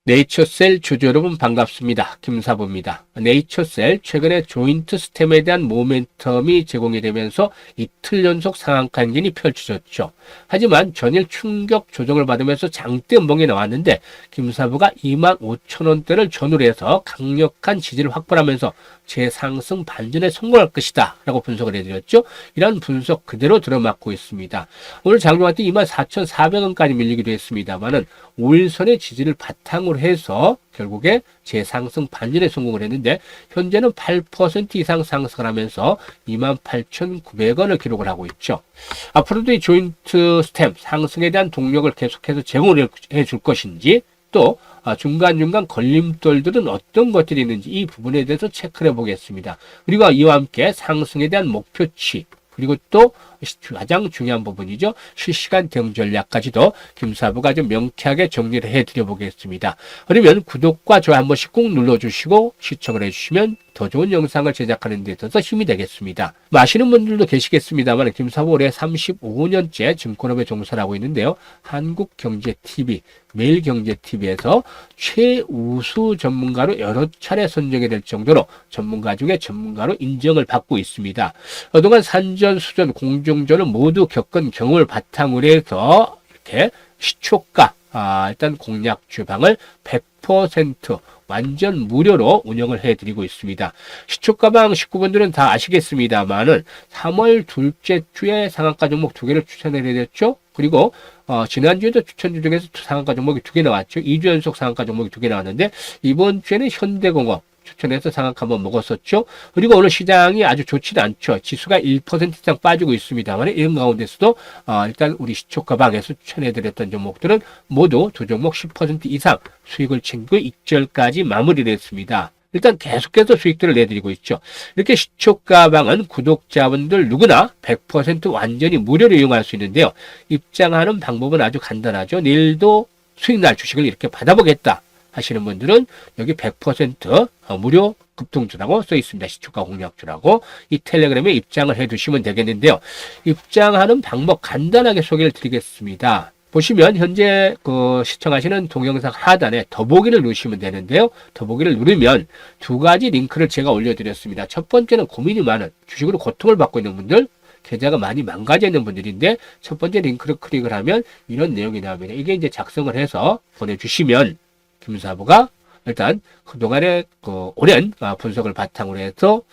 네이처셀 주주 여러분 반갑습니다. 김사부입니다. 네이처셀 최근에 조인트 스템에 대한 모멘텀이 제공이 되면서 이틀 연속 상한가 행진이 펼쳐졌죠. 하지만 전일 충격 조정을 받으면서 장대 음봉이 나왔는데 김사부가 25,000원대를 전후로 해서 강력한 지지를 확보하면서 재상승 반전에 성공할 것이다 라고 분석을 해드렸죠. 이러한 분석 그대로 들어맞고 있습니다. 오늘 장중할 때 24,400원까지 밀리기도 했습니다만은 5일선의 지지를 바탕으로 해서 결국에 재상승 반전에 성공을 했는데 현재는 8% 이상 상승을 하면서 28,900원을 기록을 하고 있죠. 앞으로도 이 조인트 스템 상승에 대한 동력을 계속해서 제공을 해줄 것인지 또 중간중간 걸림돌들은 어떤 것들이 있는지 이 부분에 대해서 체크를 해보겠습니다. 그리고 이와 함께 상승에 대한 목표치 그리고 또 가장 중요한 부분이죠. 실시간 대응 전략까지도 김사부가 좀 명쾌하게 정리를 해드려 보겠습니다. 그러면 구독과 좋아요 한 번씩 꼭 눌러주시고 시청을 해주시면 더 좋은 영상을 제작하는 데 있어서 힘이 되겠습니다. 아시는 분들도 계시겠습니다만 김사부 올해 35년째 증권업에 종사를 하고 있는데요. 한국경제TV, 매일경제TV에서 최우수 전문가로 여러 차례 선정이 될 정도로 전문가 중에 전문가로 인정을 받고 있습니다. 그동안 산전수전, 공정전을 모두 겪은 경험을 바탕으로 해서 이렇게 시초가 일단 공략 주방을 100% 완전 무료로 운영을 해드리고 있습니다. 시초가방 식구분들은 다 아시겠습니다만은 3월 둘째 주에 상한가 종목 2개를 추천을 해드렸죠. 그리고 지난주에도 추천주 중에서 상한가 종목이 2개 나왔죠. 2주 연속 상한가 종목이 2개 나왔는데 이번 주에는 현대공업 추천해서 상한가 한번 먹었었죠. 그리고 오늘 시장이 아주 좋지는 않죠. 지수가 1% 이상 빠지고 있습니다만 이런 가운데서도 일단 우리 시초가방에서 추천해드렸던 종목들은 모두 두 종목 10% 이상 수익을 챙기고 익절까지 마무리를 했습니다. 일단 계속해서 수익들을 내드리고 있죠. 이렇게 시초가방은 구독자분들 누구나 100% 완전히 무료로 이용할 수 있는데요. 입장하는 방법은 아주 간단하죠. 내일도 수익날 주식을 이렇게 받아보겠다 하시는 분들은 여기 100% 무료 급등주라고 써 있습니다. 시초가 공략주라고 이 텔레그램에 입장을 해 두시면 되겠는데요. 입장하는 방법 간단하게 소개를 드리겠습니다. 보시면 현재 시청하시는 동영상 하단에 더보기를 누르시면 되는데요. 더보기를 누르면 두 가지 링크를 제가 올려드렸습니다. 첫 번째는 고민이 많은 주식으로 고통을 받고 있는 분들, 계좌가 많이 망가져 있는 분들인데 첫 번째 링크를 클릭을 하면 이런 내용이 나옵니다. 이게 이제 작성을 해서 보내주시면 김사부가 일단 그동안의 오랜 분석을 바탕으로 해서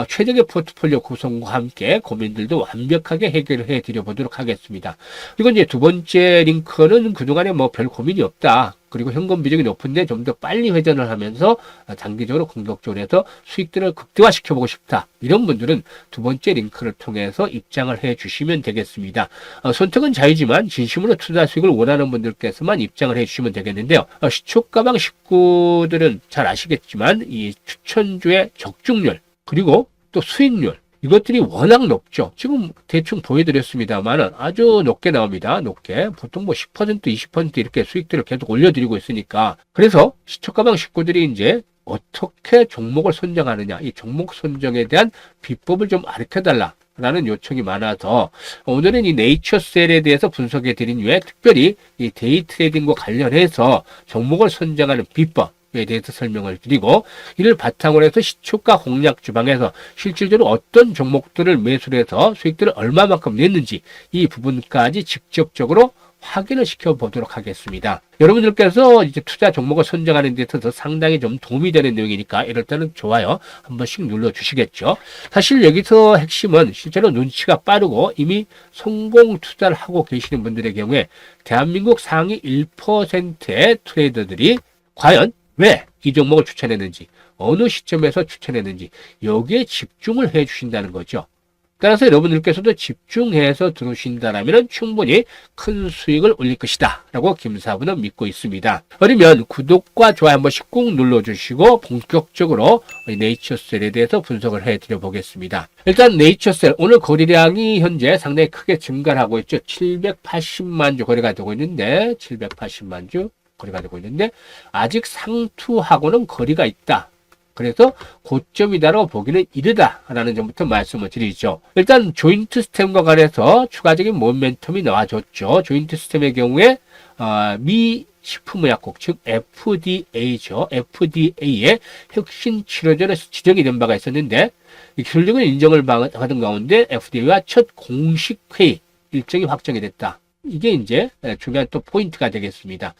최적의 포트폴리오 구성과 함께 고민들도 완벽하게 해결을 해드려 보도록 하겠습니다. 그리고 이제 두 번째 링크는 그동안에 별 고민이 없다. 그리고 현금 비중이 높은데 좀 더 빨리 회전을 하면서 장기적으로 공격적으로 해서 수익들을 극대화시켜보고 싶다. 이런 분들은 두 번째 링크를 통해서 입장을 해 주시면 되겠습니다. 선택은 자유지만 진심으로 투자 수익을 원하는 분들께서만 입장을 해 주시면 되겠는데요. 시초가방 식구들은 잘 아시겠지만 이 추천주의 적중률 그리고 또 수익률 이것들이 워낙 높죠. 지금 대충 보여드렸습니다만 아주 높게 나옵니다. 높게. 보통 10%, 20% 이렇게 수익들을 계속 올려드리고 있으니까. 그래서 시초가방 식구들이 이제 어떻게 종목을 선정하느냐. 이 종목 선정에 대한 비법을 좀 가르쳐달라. 라는 요청이 많아서 오늘은 이 네이처셀에 대해서 분석해 드린 후에 특별히 이 데이 트레이딩과 관련해서 종목을 선정하는 비법 에 대해서 설명을 드리고 이를 바탕으로 해서 시초가 공략 주방에서 실질적으로 어떤 종목들을 매수를 해서 수익들을 얼마만큼 냈는지 이 부분까지 직접적으로 확인을 시켜보도록 하겠습니다. 여러분들께서 이제 투자 종목을 선정하는 데 있어서 상당히 좀 도움이 되는 내용이니까 이럴 때는 좋아요 한 번씩 눌러주시겠죠. 사실 여기서 핵심은 실제로 눈치가 빠르고 이미 성공 투자를 하고 계시는 분들의 경우에 대한민국 상위 1%의 트레이더들이 과연 왜 이 종목을 추천했는지, 어느 시점에서 추천했는지 여기에 집중을 해 주신다는 거죠. 따라서 여러분들께서도 집중해서 들으신다면 충분히 큰 수익을 올릴 것이다 라고 김사부는 믿고 있습니다. 그러면 구독과 좋아요 한 번씩 꾹 눌러주시고 본격적으로 네이처셀에 대해서 분석을 해드려 보겠습니다. 일단 네이처셀 오늘 거래량이 현재 상당히 크게 증가를 하고 있죠. 780만 주 거래가 되고 있는데 780만 주 거래가 되고 있는데 아직 상투하고는 거리가 있다. 그래서 고점이다라고 보기는 이르다라는 점부터 말씀을 드리죠. 일단 조인트 스템과 관해서 추가적인 모멘텀이 나와줬죠. 조인트 스템의 경우에 미 식품의약국, 즉 FDA죠. FDA의 혁신 치료제로 지정이 된 바가 있었는데 기술적인 인정을 받은 가운데 FDA와 첫 공식 회의 일정이 확정이 됐다. 이게 이제 중요한 또 포인트가 되겠습니다.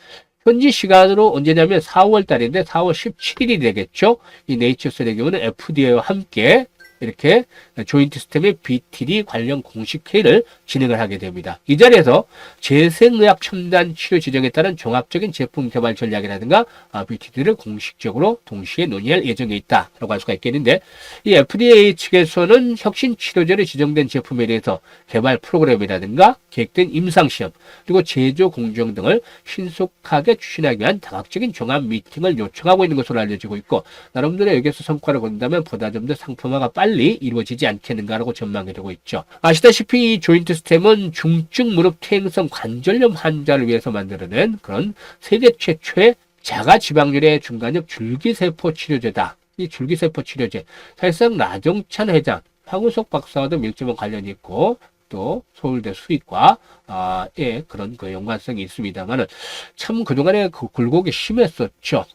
현지 시간으로 언제냐면 4월 달인데 4월 17일이 되겠죠. 이 네이처셀의 경우는 FDA와 함께 이렇게 조인트 스템의 BTD 관련 공식 회의를 진행을 하게 됩니다. 이 자리에서 재생의학 첨단 치료 지정에 따른 종합적인 제품 개발 전략이라든가 BTD를 공식적으로 동시에 논의할 예정에 있다라고 할 수가 있겠는데, 이 FDA 측에서는 혁신 치료제로 지정된 제품에 대해서 개발 프로그램이라든가 계획된 임상시험 그리고 제조 공정 등을 신속하게 추진하기 위한 다각적인 종합 미팅을 요청하고 있는 것으로 알려지고 있고, 나름대로 여기서 성과를 거둔다면 보다 좀 더 상품화가 빨리 이루어지지 않겠는가라고 전망이 되고 있죠. 아시다시피 이 조인트 스템은 중증 무릎 퇴행성 관절염 환자를 위해서 만들어낸 그런 세계 최초의 자가지방률의 중간엽 줄기세포 치료제다. 이 줄기세포 치료제, 사실상 나정찬 회장, 황우석 박사와도 밀접한 관련이 있고 또 서울대 수의과의 그런 그 연관성이 있습니다만은 참 그동안에 그 굴곡이 심했었죠.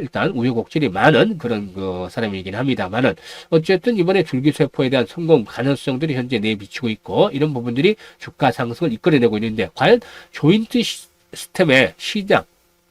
일단 우여곡절이 많은 그런 그 사람이긴 합니다만은 어쨌든 이번에 줄기세포에 대한 성공 가능성들이 현재 내비치고 있고, 이런 부분들이 주가 상승을 이끌어내고 있는데 과연 조인트 시스템의 시장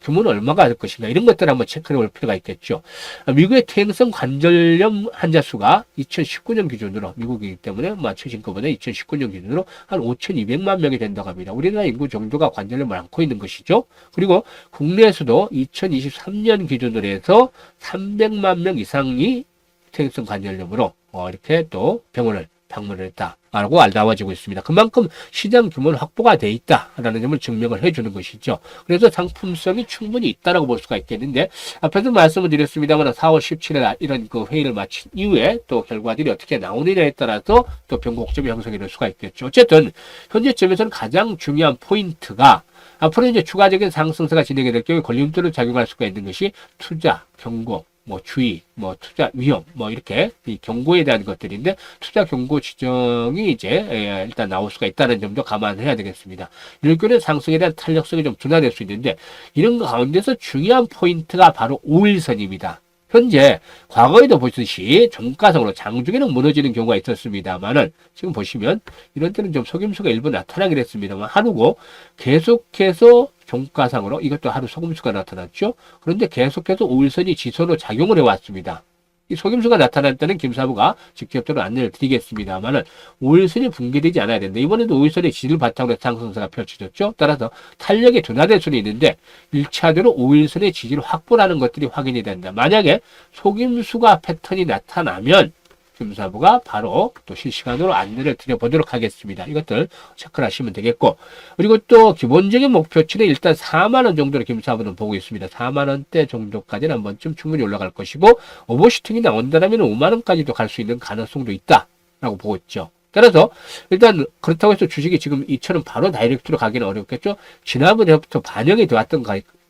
규모는 얼마가 될 것인가, 이런 것들을 한번 체크해 볼 필요가 있겠죠. 미국의 퇴행성 관절염 환자 수가 2019년 기준으로, 미국이기 때문에 최신 것보다 2019년 기준으로 한 5,200만 명이 된다고 합니다. 우리나라 인구 정도가 관절염을 앓고 있는 것이죠. 그리고 국내에서도 2023년 기준으로 해서 300만 명 이상이 퇴행성 관절염으로 이렇게 또 병원을 방문을 했다라고 나와지고 있습니다. 그만큼 시장 규모는 확보가 돼 있다라는 점을 증명을 해주는 것이죠. 그래서 상품성이 충분히 있다라고 볼 수가 있겠는데, 앞에서 말씀을 드렸습니다만 4월 17일 이런 그 회의를 마친 이후에 또 결과들이 어떻게 나오느냐에 따라서 또 변곡점이 형성이 될 수가 있겠죠. 어쨌든 현재점에서는 가장 중요한 포인트가 앞으로 이제 추가적인 상승세가 진행이 될 경우에 걸림돌을 작용할 수가 있는 것이 투자, 경고, 주의, 투자 위험, 이렇게 이 경고에 대한 것들인데, 투자 경고 지정이 이제 일단 나올 수가 있다는 점도 감안해야 되겠습니다. 이럴 경우는 상승에 대한 탄력성이 좀 둔화될 수 있는데, 이런 가운데서 중요한 포인트가 바로 5일선입니다. 현재 과거에도 보듯이 종가상으로 장중에는 무너지는 경우가 있었습니다만은 지금 보시면 이런 때는 좀 속임수가 일부 나타나긴 했습니다만 하루고 계속해서 종가상으로 이것도 하루 속임수가 나타났죠. 그런데 계속해서 5일선이 지선으로 작용을 해왔습니다. 이 속임수가 나타날 때는 김사부가 직접적으로 안내를 드리겠습니다만은 5일선이 붕괴되지 않아야 된다. 이번에도 5일선의 지지를 바탕으로 해서 상승세가 펼쳐졌죠. 따라서 탄력이 둔화될 수는 있는데 1차적으로 5일선의 지지를 확보하는 것들이 확인이 된다. 만약에 속임수가 패턴이 나타나면 김사부가 바로 또 실시간으로 안내를 드려보도록 하겠습니다. 이것들 체크를 하시면 되겠고, 그리고 또 기본적인 목표치는 일단 4만원 정도로 김사부는 보고 있습니다. 4만원대 정도까지는 한 번쯤 충분히 올라갈 것이고, 오버슈팅이 나온다면 5만원까지도 갈 수 있는 가능성도 있다라고 보고 있죠. 따라서 일단 그렇다고 해서 주식이 지금 이처럼 바로 다이렉트로 가기는 어렵겠죠. 지난번에부터 반영이 되었던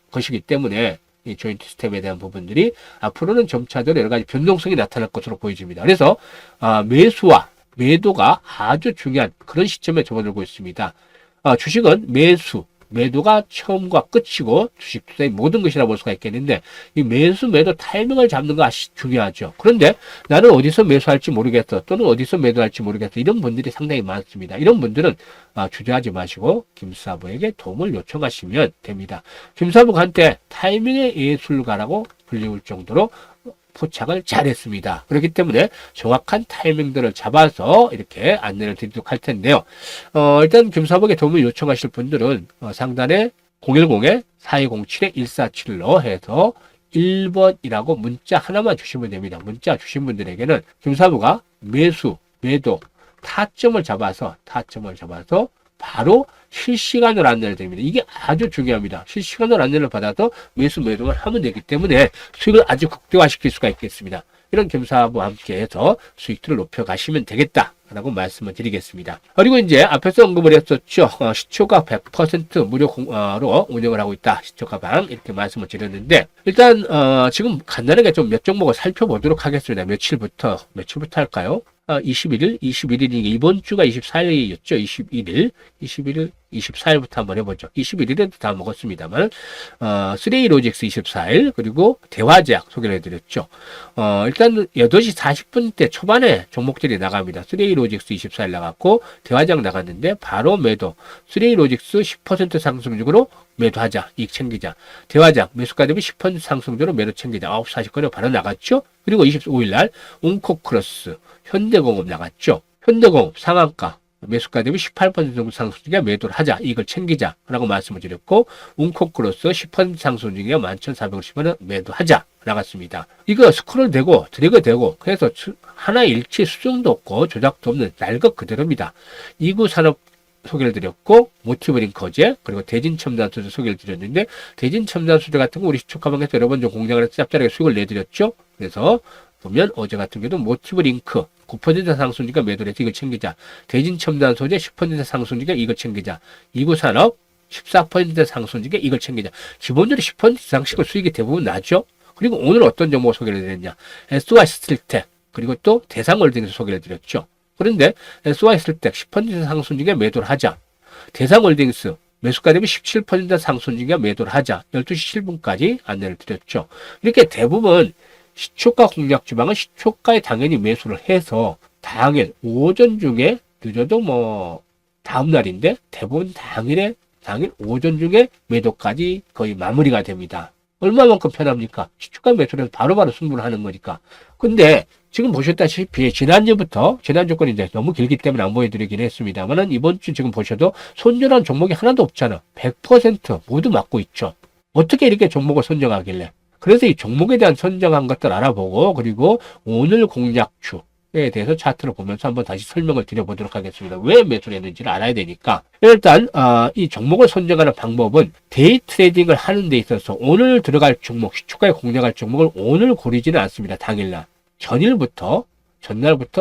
것이기 때문에 이 조인트 시스템에 대한 부분들이 앞으로는 점차적으로 여러 가지 변동성이 나타날 것으로 보여집니다. 그래서 매수와 매도가 아주 중요한 그런 시점에 접어들고 있습니다. 주식은 매도가 처음과 끝이고 주식 투자의 모든 것이라 볼 수가 있겠는데, 이 매수 매도 타이밍을 잡는 거 중요하죠. 그런데 나는 어디서 매수할지 모르겠어, 또는 어디서 매도할지 모르겠어, 이런 분들이 상당히 많습니다. 이런 분들은 주저하지 마시고 김사부에게 도움을 요청하시면 됩니다. 김사부가 한때 타이밍의 예술가라고 불리울 정도로 포착을 잘했습니다. 그렇기 때문에 정확한 타이밍들을 잡아서 이렇게 안내를 드리도록 할 텐데요. 일단 김사부에게 도움을 요청하실 분들은 상단에 010-4207-1477로 해서 1번이라고 문자 하나만 주시면 됩니다. 문자 주신 분들에게는 김사부가 매수, 매도, 타점을 잡아서 바로 실시간으로 안내를 드립니다. 이게 아주 중요합니다. 실시간으로 안내를 받아서 매수, 매도만 하면 되기 때문에 수익을 아주 극대화시킬 수가 있겠습니다. 이런 김사부와 함께 해서 수익들을 높여가시면 되겠다라고 말씀을 드리겠습니다. 그리고 이제 앞에서 언급을 했었죠. 시초가 100% 무료로 운영을 하고 있다. 시초가방 이렇게 말씀을 드렸는데, 일단 지금 간단하게 좀 몇 종목을 살펴보도록 하겠습니다. 며칠부터 할까요? 21일이 이번 주가 24일이었죠. 21일 24일부터 한번 해보죠. 21일에도 다 먹었습니다만, 3A 로직스 24일, 그리고 대화제약 소개를 해드렸죠. 일단 8시 40분 대 초반에 종목들이 나갑니다. 3A 로직스 24일 나갔고, 대화제약 나갔는데, 바로 매도. 3A 로직스 10% 상승적으로 매도하자, 이익 챙기자. 대화제약 매수가 대비 10% 상승적으로 매도 챙기자. 9시 40분에 바로 나갔죠. 그리고 25일 날, 웅코크로스, 현대공업 나갔죠. 현대공업 상한가. 매수가 대비 18% 정도 상승 중에 매도를 하자. 이걸 챙기자. 라고 말씀을 드렸고, 웅코크로스 10% 상승 중에 11,450원은 매도하자. 나갔습니다. 이거 스크롤 되고, 드래그 되고, 그래서 하나 일치 수정도 없고, 조작도 없는 날것 그대로입니다. 2구 산업 소개를 드렸고, 모티브링커제, 그리고 대진첨단소재 소개를 드렸는데, 대진첨단소재 같은 거 우리 시초가방에서 여러 번 좀 공략을 해서 짭짤하게 수익을 내드렸죠. 그래서, 보면 어제 같은 경우도 모티브링크 9% 상승주가 매도를 해서 이걸 챙기자. 대진첨단소재 10% 상승주가 이걸 챙기자. 이구산업 14% 상승주가 이걸 챙기자. 기본적으로 10% 이상씩은 수익이 대부분 나죠. 그리고 오늘 어떤 종목 소개를 드렸냐. SY 스틸텍 그리고 또 대상홀딩에서 소개를 드렸죠. 그런데 SY 스틸텍 10% 상승주가 매도를 하자. 대상홀딩스 매수가 대비 17% 상승주가 매도를 하자. 12시 7분까지 안내를 드렸죠. 이렇게 대부분 시초가 공략 주방은 시초가에 당연히 매수를 해서 당일 오전 중에 늦어도 뭐 다음 날인데 대부분 당일 오전 중에 매도까지 거의 마무리가 됩니다. 얼마만큼 편합니까? 시초가 매수를 해서 바로바로 승부를 하는 거니까. 근데 지금 보셨다시피 지난 조건이 이제 너무 길기 때문에 안 보여드리긴 했습니다만은 이번 주 지금 보셔도 손절한 종목이 하나도 없잖아. 100% 모두 맞고 있죠. 어떻게 이렇게 종목을 선정하길래? 그래서 이 종목에 대한 선정한 것들 알아보고 그리고 오늘 공략주에 대해서 차트를 보면서 한번 다시 설명을 드려보도록 하겠습니다. 왜 매수를 했는지를 알아야 되니까. 일단 이 종목을 선정하는 방법은 데이 트레이딩을 하는 데 있어서 오늘 들어갈 종목, 시초가에 공략할 종목을 오늘 고르지는 않습니다. 당일날. 전날부터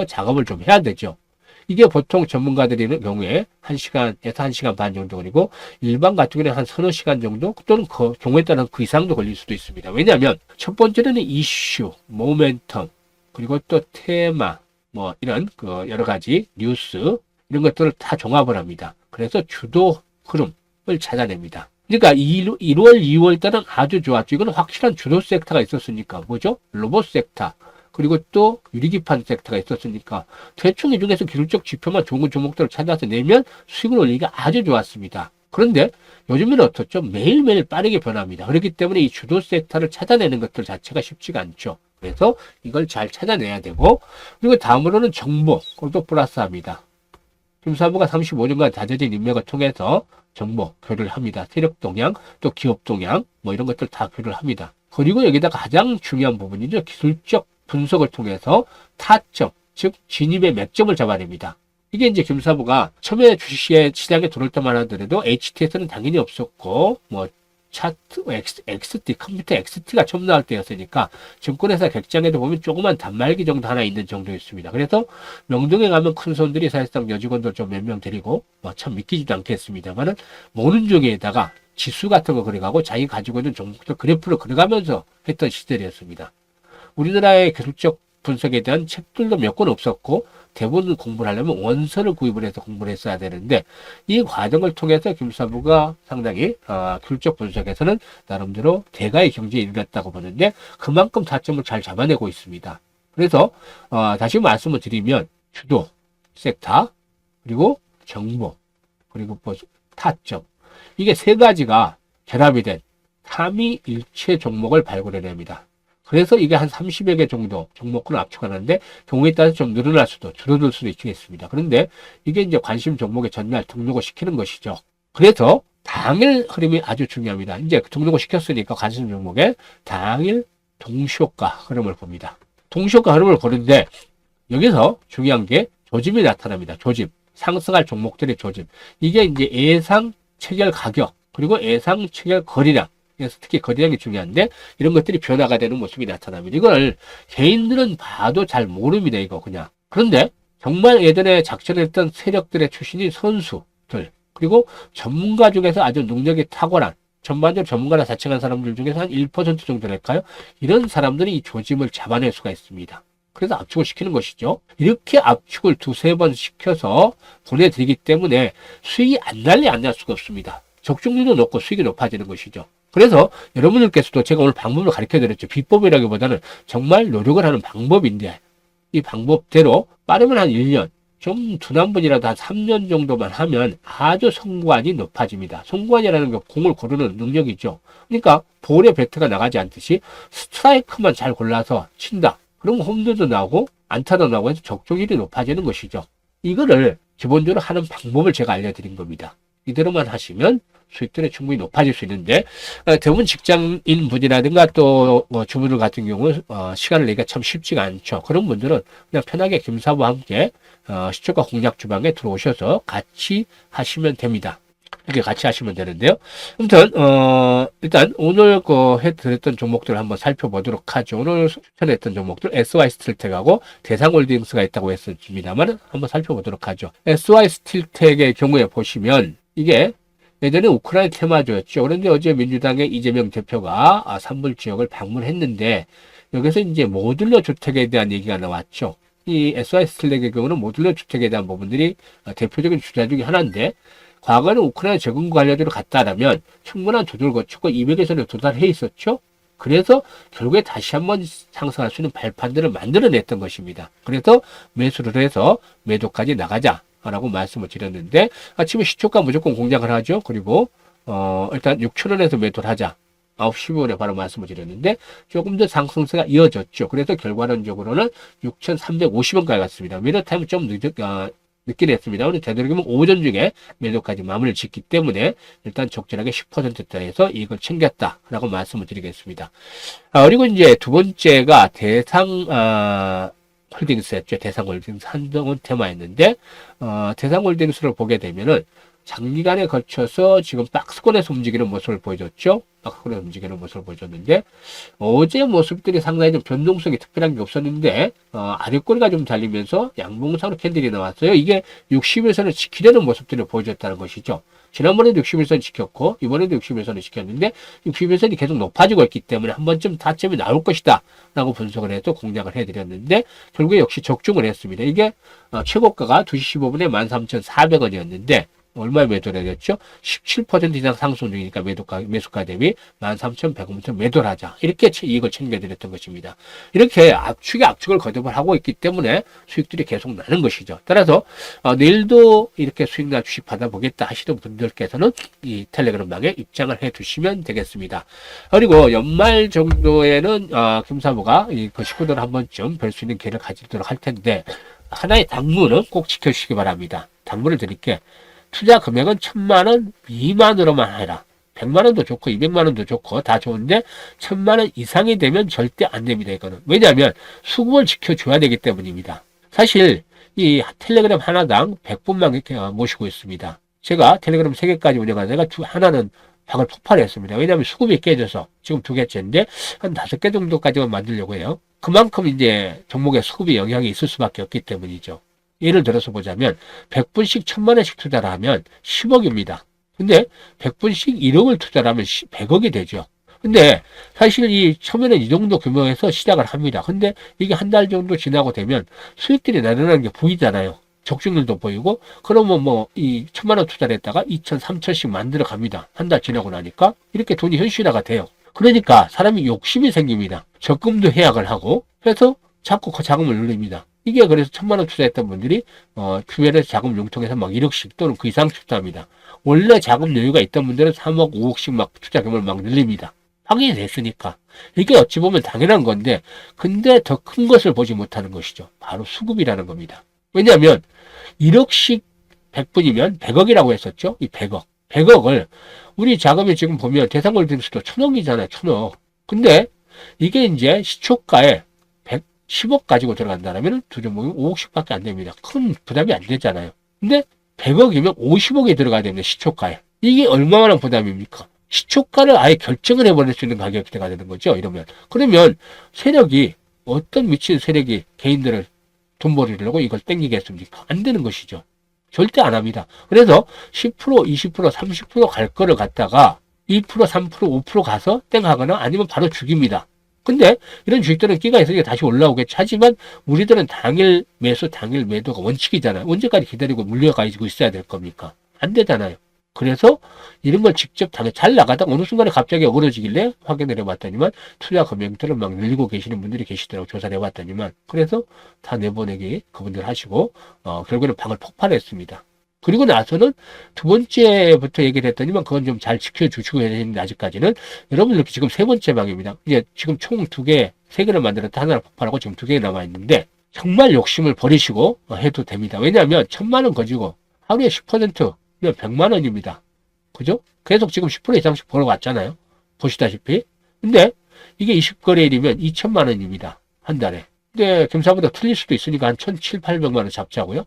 작업을 좀 해야 되죠. 이게 보통 전문가들이 경우에 1시간에서 1시간 반 정도 걸리고 일반 같은 경우는 한 서너 시간 정도 또는 그 경우에 따라 그 이상도 걸릴 수도 있습니다. 왜냐하면 첫 번째는 이슈, 모멘텀, 그리고 또 테마, 뭐 이런 그 여러 가지 뉴스 이런 것들을 다 종합을 합니다. 그래서 주도 흐름을 찾아냅니다. 그러니까 1월, 2월 달은 아주 좋았죠. 이건 확실한 주도 섹터가 있었으니까 뭐죠? 로봇 섹터. 그리고 또 유리기판 섹터가 있었으니까 대충 이 중에서 기술적 지표만 좋은 종목들을 찾아서 내면 수익을 올리기가 아주 좋았습니다. 그런데 요즘에는 어떻죠? 매일매일 빠르게 변합니다. 그렇기 때문에 이 주도 섹터를 찾아내는 것들 자체가 쉽지가 않죠. 그래서 이걸 잘 찾아내야 되고 그리고 다음으로는 정보, 그것도 플러스합니다. 김사부가 35년간 다져진 인맥을 통해서 정보 교류를 합니다. 세력 동향, 또 기업 동향 뭐 이런 것들 다 교류를 합니다. 그리고 여기다가 가장 중요한 부분이죠. 기술적 분석을 통해서 타점, 즉 진입의 맥점을 잡아냅니다. 이게 이제 김사부가 처음에 주식시장에 들어올 때만 하더라도 HTS는 당연히 없었고 뭐 차트, XT, 컴퓨터 XT가 처음 나올 때였으니까 증권회사 객장에도 보면 조그만 단말기 정도 하나 있는 정도였습니다. 그래서 명동에 가면 큰 손들이 사실상 여직원들 좀 몇 명 데리고 뭐 참 믿기지도 않겠습니다만은 모는 종이에다가 지수 같은 거 그려가고 자기 가지고 있는 종목들 그래프를 그려가면서 했던 시절이었습니다. 우리나라의 기술적 분석에 대한 책들도 몇 권 없었고 대부분 공부를 하려면 원서를 구입을 해서 공부를 했어야 되는데 이 과정을 통해서 김사부가 상당히 기술적 분석에서는 나름대로 대가의 경지에 이르렀다고 보는데 그만큼 타점을 잘 잡아내고 있습니다. 그래서 다시 말씀을 드리면 주도, 섹터, 그리고 정보, 그리고 타점 이게 세 가지가 결합이 된 삼위일체 종목을 발굴해냅니다. 그래서 이게 한 30여 개 정도 종목군을 압축하는데 경우에 따라서 좀 늘어날 수도 줄어들 수도 있겠습니다. 그런데 이게 이제 관심 종목에 전날 등록을 시키는 것이죠. 그래서 당일 흐름이 아주 중요합니다. 이제 등록을 시켰으니까 관심 종목에 당일 동시효과 흐름을 봅니다. 동시효과 흐름을 보는데 여기서 중요한 게 조짐이 나타납니다. 조짐. 상승할 종목들의 조짐. 이게 이제 예상 체결 가격 그리고 예상 체결 거래량 그래서 특히 거래량이 중요한데 이런 것들이 변화가 되는 모습이 나타납니다. 이걸 개인들은 봐도 잘 모릅니다. 이거 그냥. 그런데 정말 예전에 작전했던 세력들의 출신인 선수들 그리고 전문가 중에서 아주 능력이 탁월한 전반적으로 전문가라 자칭한 사람들 중에서 한 1% 정도 될까요? 이런 사람들이 이 조짐을 잡아낼 수가 있습니다. 그래서 압축을 시키는 것이죠. 이렇게 압축을 두세 번 시켜서 보내드리기 때문에 수익이 안 날 수가 없습니다. 적중률도 높고 수익이 높아지는 것이죠. 그래서 여러분들께서도 제가 오늘 방법을 가르쳐 드렸죠. 비법이라기보다는 정말 노력을 하는 방법인데 이 방법대로 빠르면 한 1년, 좀 둔한 분이라도 한 3년 정도만 하면 아주 성공률이 높아집니다. 성공률이라는 게 공을 고르는 능력이죠. 그러니까 볼에 배트가 나가지 않듯이 스트라이크만 잘 골라서 친다. 그럼 홈런도 나오고 안타도 나오고 해서 적중률이 높아지는 것이죠. 이거를 기본적으로 하는 방법을 제가 알려드린 겁니다. 이대로만 하시면 수익들이 충분히 높아질 수 있는데 대부분 직장인 분이라든가 또 주부들 같은 경우는 시간을 내기가 참 쉽지가 않죠. 그런 분들은 그냥 편하게 김사부와 함께 시초가 공략 주방에 들어오셔서 같이 하시면 됩니다. 이렇게 같이 하시면 되는데요. 아무튼 일단 오늘 해드렸던 종목들을 한번 살펴보도록 하죠. 오늘 추천했던 종목들 SY 스틸텍하고 대상홀딩스가 있다고 했었습니다만 한번 살펴보도록 하죠. SY 스틸텍의 경우에 보시면 이게 예전에 우크라이나 테마주였죠. 그런데 어제 민주당의 이재명 대표가 산불 지역을 방문했는데 여기서 이제 모듈러 주택에 대한 얘기가 나왔죠. 이 SY 스틸텍의 경우는 모듈러 주택에 대한 부분들이 대표적인 주자 중에 하나인데 과거에는 우크라이나 재건국 관련주로 갔다라면 충분한 조정을 거쳤고 200에서는 도달해 있었죠. 그래서 결국에 다시 한번 상승할 수 있는 발판들을 만들어냈던 것입니다. 그래서 매수를 해서 매도까지 나가자라고 말씀을 드렸는데 아침에 시초가 무조건 공략을 하죠. 그리고 일단 6,000원에서 매도를 하자. 9시 15분에 바로 말씀을 드렸는데 조금 더 상승세가 이어졌죠. 그래서 결과론적으로는 6,350원까지 갔습니다. 매도 타임은 좀 늦긴 했습니다. 오늘 되도록이면 오전 중에 매도까지 마무리를 짓기 때문에 일단 적절하게 10%대에서 이익을 챙겼다라고 말씀을 드리겠습니다. 그리고 이제 두 번째가 홀딩스였죠. 대상홀딩스 한동훈 테마였는데 대상홀딩스를 보게 되면은 장기간에 걸쳐서 지금 박스권에서 움직이는 모습을 보여줬죠. 박스권에서 움직이는 모습을 보여줬는데 어제 모습들이 상당히 좀 변동성이 특별한 게 없었는데 아랫꼬리가 좀 달리면서 양봉상으로 캔들이 나왔어요. 이게 60일선을 지키려는 모습들을 보여줬다는 것이죠. 지난번에도 60일선 지켰고 이번에도 60일선을 지켰는데 60일선이 계속 높아지고 있기 때문에 한 번쯤 타점이 나올 것이다 라고 분석을 해서 공략을 해드렸는데 결국에 역시 적중을 했습니다. 이게 최고가가 2시 15분에 13,400원이었는데 얼마에 매도를 해줬죠? 17% 이상 상승 중이니까 매수가 대비 13,100원부터 매도를 하자. 이렇게 이익을 챙겨드렸던 것입니다. 이렇게 압축에 압축을 거듭을 하고 있기 때문에 수익들이 계속 나는 것이죠. 따라서 내일도 이렇게 수익날 주식 받아보겠다 하시는 분들께서는 이 텔레그램방에 입장을 해 두시면 되겠습니다. 그리고 연말 정도에는 김사부가 그 식구들 한 번쯤 뵐 수 있는 기회를 가지도록 할 텐데 하나의 당무는 꼭 지켜주시기 바랍니다. 당무를 드릴게. 투자 금액은 1,000만원 미만으로만 해라. 100만원도 좋고 200만원도 좋고 다 좋은데 1,000만원 이상이 되면 절대 안 됩니다. 이거는. 왜냐하면 수급을 지켜줘야 되기 때문입니다. 사실 이 텔레그램 하나당 100분만 이렇게 모시고 있습니다. 제가 텔레그램 3개까지 운영하다가 하나는 방을 폭발했습니다. 왜냐하면 수급이 깨져서 지금 2개째인데 한 5개 정도까지만 만들려고 해요. 그만큼 이제 종목의 수급이 영향이 있을 수밖에 없기 때문이죠. 예를 들어서 보자면 100분씩 1,000만원씩 투자를 하면 10억입니다. 근데 100분씩 1억을 투자를 하면 100억이 되죠. 근데 사실 이 처음에는 이 정도 규모에서 시작을 합니다. 근데 이게 한 달 정도 지나고 되면 수익들이 나타나는 게 보이잖아요. 적중률도 보이고 그러면 이 1,000만원 투자를 했다가 2,000, 3,000씩 만들어 갑니다. 한 달 지나고 나니까 이렇게 돈이 현실화가 돼요. 그러니까 사람이 욕심이 생깁니다. 적금도 해약을 하고 해서 자꾸 그 자금을 늘립니다. 이게 그래서 1,000만원 투자했던 분들이 주변에서 자금 융통해서 막 1억씩 또는 그 이상 투자합니다. 원래 자금 여유가 있던 분들은 3억, 5억씩 막 투자 규모를 막 늘립니다. 확인이 됐으니까. 이게 어찌 보면 당연한 건데 근데 더 큰 것을 보지 못하는 것이죠. 바로 수급이라는 겁니다. 왜냐하면 1억씩 100분이면 100억이라고 했었죠. 이 100억. 100억을 우리 자금이 지금 보면 대상홀딩스도 1,000억이잖아요. 1,000억. 근데 이게 이제 시초가에 10억 가지고 들어간다면 두 종목이 5억씩밖에 안 됩니다. 큰 부담이 안 되잖아요. 근데 100억이면 50억이 들어가야 됩니다. 시초가에. 이게 얼마나 부담입니까? 시초가를 아예 결정을 해버릴 수 있는 가격대가 되는 거죠. 이러면. 그러면 세력이 어떤 미친 세력이 개인들을 돈 벌이려고 이걸 땡기겠습니까? 안 되는 것이죠. 절대 안 합니다. 그래서 10%, 20%, 30% 갈 거를 갖다가 2%, 3%, 5% 가서 땡 하거나 아니면 바로 죽입니다. 근데 이런 주식들은 끼가 있으니까 다시 올라오겠죠. 하지만 우리들은 당일 매수, 당일 매도가 원칙이잖아요. 언제까지 기다리고 물려가지고 있어야 될 겁니까? 안 되잖아요. 그래서 이런 걸 직접 당해 잘 나가다가 어느 순간에 갑자기 어그러지길래 확인을 해봤더니만 투자 금액들을 막 늘리고 계시는 분들이 계시더라고. 조사를 해봤더니만. 그래서 다 내보내기 그분들 하시고 결국에는 방을 폭발했습니다. 그리고 나서는 두 번째부터 얘기를 했더니만 그건 좀 잘 지켜주시고 해야 되는데 아직까지는 여러분들 지금 세 번째 방입니다. 이제 지금 총 두 개, 세 개를 만들었다 하나를 폭발하고 지금 두 개 남아있는데 정말 욕심을 버리시고 해도 됩니다. 왜냐하면 1,000만 원 가지고 하루에 10%면 100만 원입니다. 그죠? 계속 지금 10% 이상씩 벌어왔잖아요. 보시다시피. 근데 이게 20거래일이면 2천만 원입니다. 한 달에. 근데 겸사보다 틀릴 수도 있으니까 한 1,700~800만 원 잡자고요.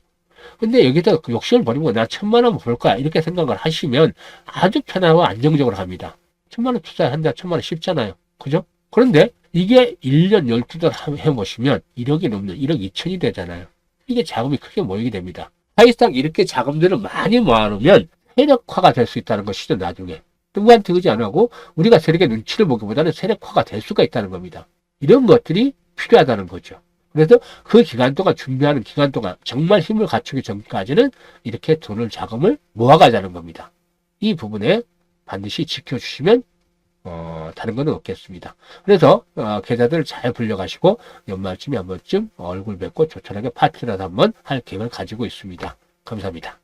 근데 여기다 그 욕심을 버리고 나 1,000만 원 벌 거야 이렇게 생각을 하시면 아주 편하고 안정적으로 합니다. 1,000만 원 투자한다 1,000만 원 쉽잖아요. 그죠? 그런데 이게 1년 12달 해보시면 1억이 넘는 1억 2천이 되잖아요. 이게 자금이 크게 모이게 됩니다. 사실상 이렇게 자금들을 많이 모아놓으면 세력화가 될 수 있다는 것이죠. 나중에. 누구한테 의지 안 하고 우리가 세력의 눈치를 보기보다는 세력화가 될 수가 있다는 겁니다. 이런 것들이 필요하다는 거죠. 그래서 그 기간 동안 준비하는 기간 동안 정말 힘을 갖추기 전까지는 이렇게 돈을 자금을 모아가자는 겁니다. 이 부분에 반드시 지켜주시면 다른 건 없겠습니다. 그래서 계좌들 잘 불려가시고 연말쯤에 한 번쯤 얼굴 뵙고 조촐하게 파티라도 한번 할 계획을 가지고 있습니다. 감사합니다.